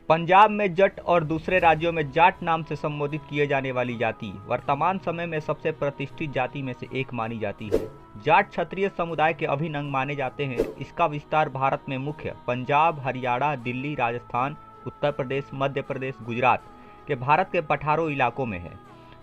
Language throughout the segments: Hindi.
पंजाब में जट और दूसरे राज्यों में जाट नाम से संबोधित किए जाने वाली जाति वर्तमान समय में सबसे प्रतिष्ठित जाति में से एक मानी जाती है। जाट क्षत्रिय समुदाय के अभिन्न अंग माने जाते हैं। इसका विस्तार भारत में मुख्य पंजाब, हरियाणा, दिल्ली, राजस्थान, उत्तर प्रदेश, मध्य प्रदेश, गुजरात के भारत के 18 इलाकों में है।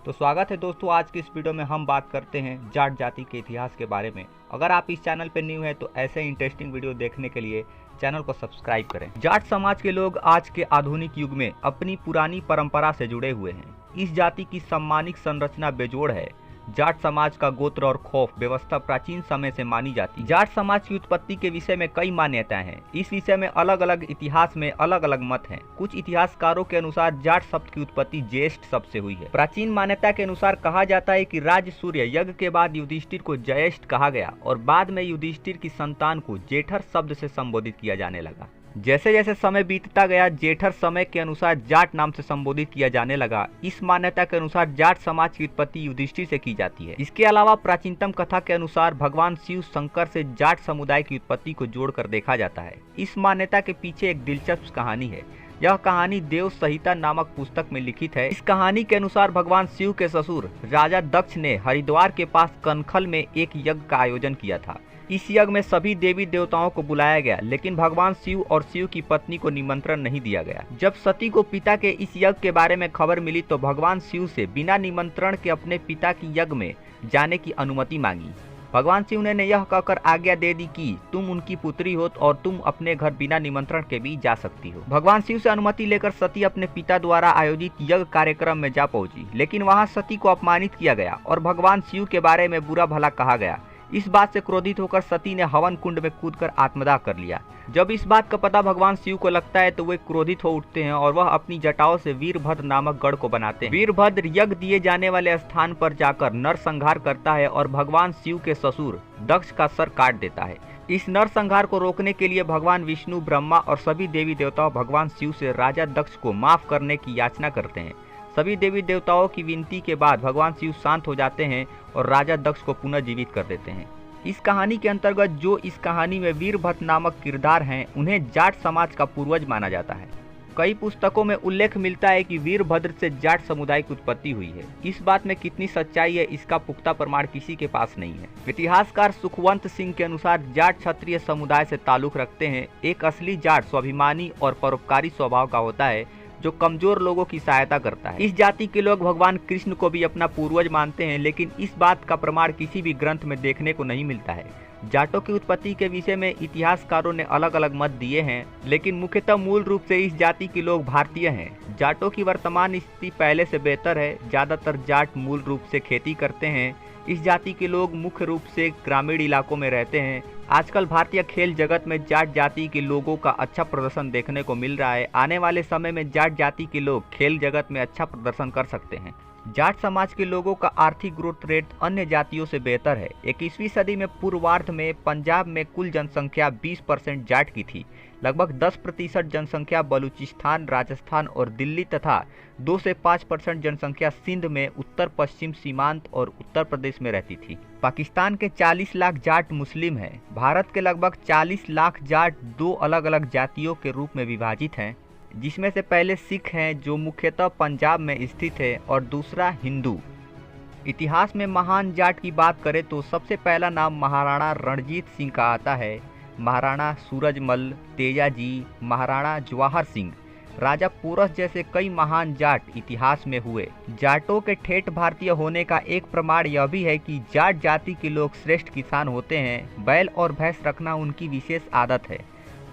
तो स्वागत है दोस्तों, आज की इस वीडियो में हम बात करते हैं जाट जाति के इतिहास के बारे में। अगर आप इस चैनल पर न्यू हैं तो ऐसे इंटरेस्टिंग वीडियो देखने के लिए चैनल को सब्सक्राइब करें। जाट समाज के लोग आज के आधुनिक युग में अपनी पुरानी परंपरा से जुड़े हुए हैं। इस जाति की सम्मानिक संरचना बेजोड़ है। जाट समाज का गोत्र और खौफ व्यवस्था प्राचीन समय से मानी जाती है। जाट समाज की उत्पत्ति के विषय में कई मान्यताएं हैं। इस विषय में अलग अलग इतिहास में अलग अलग मत हैं। कुछ इतिहासकारों के अनुसार जाट शब्द की उत्पत्ति ज्येष्ठ शब्द से हुई है। प्राचीन मान्यता के अनुसार कहा जाता है कि राज सूर्य यज्ञ के बाद युधिष्ठिर को ज्येष्ठ कहा गया और बाद में युधिष्ठिर की संतान को जेठर शब्द से संबोधित किया जाने लगा। जैसे जैसे समय बीतता गया, जेठर समय के अनुसार जाट नाम से संबोधित किया जाने लगा। इस मान्यता के अनुसार जाट समाज की उत्पत्ति युधिष्ठिर से की जाती है। इसके अलावा प्राचीनतम कथा के अनुसार भगवान शिव शंकर से जाट समुदाय की उत्पत्ति को जोड़कर देखा जाता है। इस मान्यता के पीछे एक दिलचस्प कहानी है। यह कहानी देव संहिता नामक पुस्तक में लिखित है। इस कहानी के अनुसार भगवान शिव के ससुर राजा दक्ष ने हरिद्वार के पास कनखल में एक यज्ञ का आयोजन किया था। इस यज्ञ में सभी देवी देवताओं को बुलाया गया, लेकिन भगवान शिव और शिव की पत्नी को निमंत्रण नहीं दिया गया। जब सती को पिता के इस यज्ञ के बारे में खबर मिली तो भगवान शिव से बिना निमंत्रण के अपने पिता की यज्ञ में जाने की अनुमति मांगी। भगवान शिव ने यह कहकर आज्ञा दे दी कि तुम उनकी पुत्री हो और तुम अपने घर बिना निमंत्रण के भी जा सकती हो। भगवान शिव से अनुमति लेकर सती अपने पिता द्वारा आयोजित यज्ञ कार्यक्रम में जा पहुंची, लेकिन वहां सती को अपमानित किया गया और भगवान शिव के बारे में बुरा भला कहा गया। इस बात से क्रोधित होकर सती ने हवन कुंड में कूदकर आत्मदाह कर लिया। जब इस बात का पता भगवान शिव को लगता है तो वे क्रोधित हो उठते हैं और वह अपनी जटाओं से वीरभद्र नामक गढ़ को बनाते हैं। वीरभद्र यज्ञ दिए जाने वाले स्थान पर जाकर नरसंहार करता है और भगवान शिव के ससुर दक्ष का सर काट देता है। इस नरसंहार को रोकने के लिए भगवान विष्णु, ब्रह्मा और सभी देवी देवता भगवान शिव से राजा दक्ष को माफ करने की याचना करते हैं। सभी देवी देवताओं की विनती के बाद भगवान शिव शांत हो जाते हैं और राजा दक्ष को पुनः जीवित कर देते हैं। इस कहानी के अंतर्गत जो इस कहानी में वीरभद्र नामक किरदार हैं, उन्हें जाट समाज का पूर्वज माना जाता है। कई पुस्तकों में उल्लेख मिलता है कि वीरभद्र से जाट समुदाय की उत्पत्ति हुई है। इस बात में कितनी सच्चाई है, इसका पुख्ता प्रमाण किसी के पास नहीं है। इतिहासकार सुखवंत सिंह के अनुसार जाट क्षत्रिय समुदाय से ताल्लुक रखते हैं। एक असली जाट स्वाभिमानी और परोपकारी स्वभाव का होता है जो कमजोर लोगों की सहायता करता है। इस जाति के लोग भगवान कृष्ण को भी अपना पूर्वज मानते हैं, लेकिन इस बात का प्रमाण किसी भी ग्रंथ में देखने को नहीं मिलता है। जाटों की उत्पत्ति के विषय में इतिहासकारों ने अलग अलग मत दिए हैं, लेकिन मुख्यतः मूल रूप से इस जाति के लोग भारतीय हैं। जाटों की वर्तमान स्थिति पहले से बेहतर है। ज्यादातर जाट मूल रूप से खेती करते हैं। इस जाति के लोग मुख्य रूप से ग्रामीण इलाकों में रहते हैं। आजकल भारतीय खेल जगत में जाट जाति के लोगों का अच्छा प्रदर्शन देखने को मिल रहा है। आने वाले समय में जाट जाति के लोग खेल जगत में अच्छा प्रदर्शन कर सकते हैं। जाट समाज के लोगों का आर्थिक ग्रोथ रेट अन्य जातियों से बेहतर है। 21वीं सदी में पूर्वार्ध में पंजाब में कुल जनसंख्या 20% जाट की थी। लगभग 10% जनसंख्या बलूचिस्तान, राजस्थान और दिल्ली तथा 2 से 5% जनसंख्या सिंध में उत्तर पश्चिम सीमांत और उत्तर प्रदेश में रहती थी। पाकिस्तान के 40 लाख जाट मुस्लिम हैं। भारत के लगभग 40 लाख जाट 2 अलग अलग जातियों के रूप में विभाजित हैं, जिसमें से पहले सिख हैं जो मुख्यतः पंजाब में स्थित है और दूसरा हिंदू। इतिहास में महान जाट की बात करें तो सबसे पहला नाम महाराणा रणजीत सिंह का आता है। महाराणा सूरजमल, तेजाजी, महाराणा जवाहर सिंह, राजा पोरस जैसे कई महान जाट इतिहास में हुए। जाटों के ठेठ भारतीय होने का एक प्रमाण यह भी है कि जाट जाति के लोग श्रेष्ठ किसान होते हैं। बैल और भैंस रखना उनकी विशेष आदत है।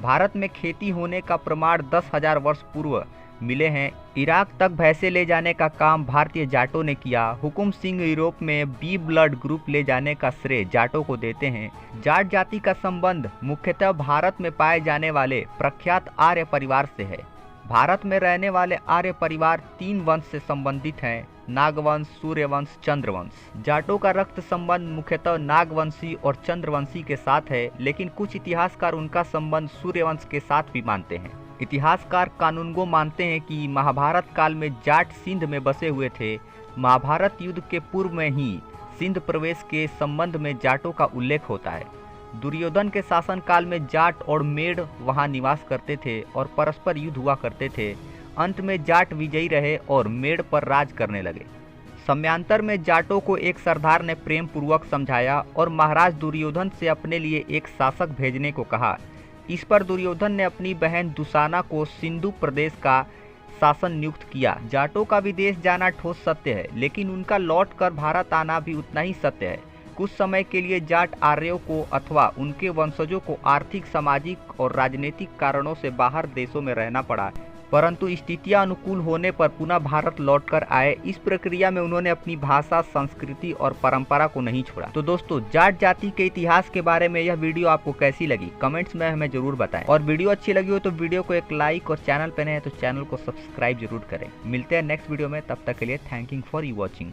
भारत में खेती होने का प्रमाण 10,000 वर्ष पूर्व मिले हैं। इराक तक भैंसे ले जाने का काम भारतीय जाटों ने किया। हुकुम सिंह यूरोप में बी ब्लड ग्रुप ले जाने का श्रेय जाटों को देते हैं। जाट जाति का संबंध मुख्यतः भारत में पाए जाने वाले प्रख्यात आर्य परिवार से है। भारत में रहने वाले आर्य परिवार 3 वंश से संबंधित हैं: नागवंश, सूर्यवंश, चंद्रवंश। जाटों का रक्त संबंध मुख्यतः नागवंशी और चंद्रवंशी के साथ है, लेकिन कुछ इतिहासकार उनका संबंध सूर्यवंश के साथ भी मानते हैं। इतिहासकार कानूनगो मानते हैं कि महाभारत काल में जाट सिंध में बसे हुए थे। महाभारत युद्ध के पूर्व में ही सिंध प्रवेश के संबंध में जाटों का उल्लेख होता है। दुर्योधन के शासनकाल में जाट और मेड़ वहां निवास करते थे और परस्पर युद्ध हुआ करते थे। अंत में जाट विजयी रहे और मेड़ पर राज करने लगे। समयांतर में जाटों को एक सरदार ने प्रेम पूर्वक समझाया और महाराज दुर्योधन से अपने लिए एक शासक भेजने को कहा। इस पर दुर्योधन ने अपनी बहन दुशाना को सिंधु प्रदेश का शासन नियुक्त किया। जाटों का विदेश जाना ठोस सत्य है, लेकिन उनका लौट कर भारत आना भी उतना ही सत्य है। कुछ समय के लिए जाट आर्यों को अथवा उनके वंशजों को आर्थिक, सामाजिक और राजनीतिक कारणों से बाहर देशों में रहना पड़ा, परंतु स्थितियां अनुकूल होने पर पुनः भारत लौटकर आए। इस प्रक्रिया में उन्होंने अपनी भाषा, संस्कृति और परंपरा को नहीं छोड़ा। तो दोस्तों, जाट जाति के इतिहास के बारे में यह वीडियो आपको कैसी लगी कमेंट्स में हमें जरूर बताएं। और वीडियो अच्छी लगी हो तो वीडियो को एक लाइक और चैनल पर नए हैं तो चैनल को सब्सक्राइब जरूर करें। मिलते हैं नेक्स्ट वीडियो में, तब तक के लिए थैंक यू फॉर वॉचिंग।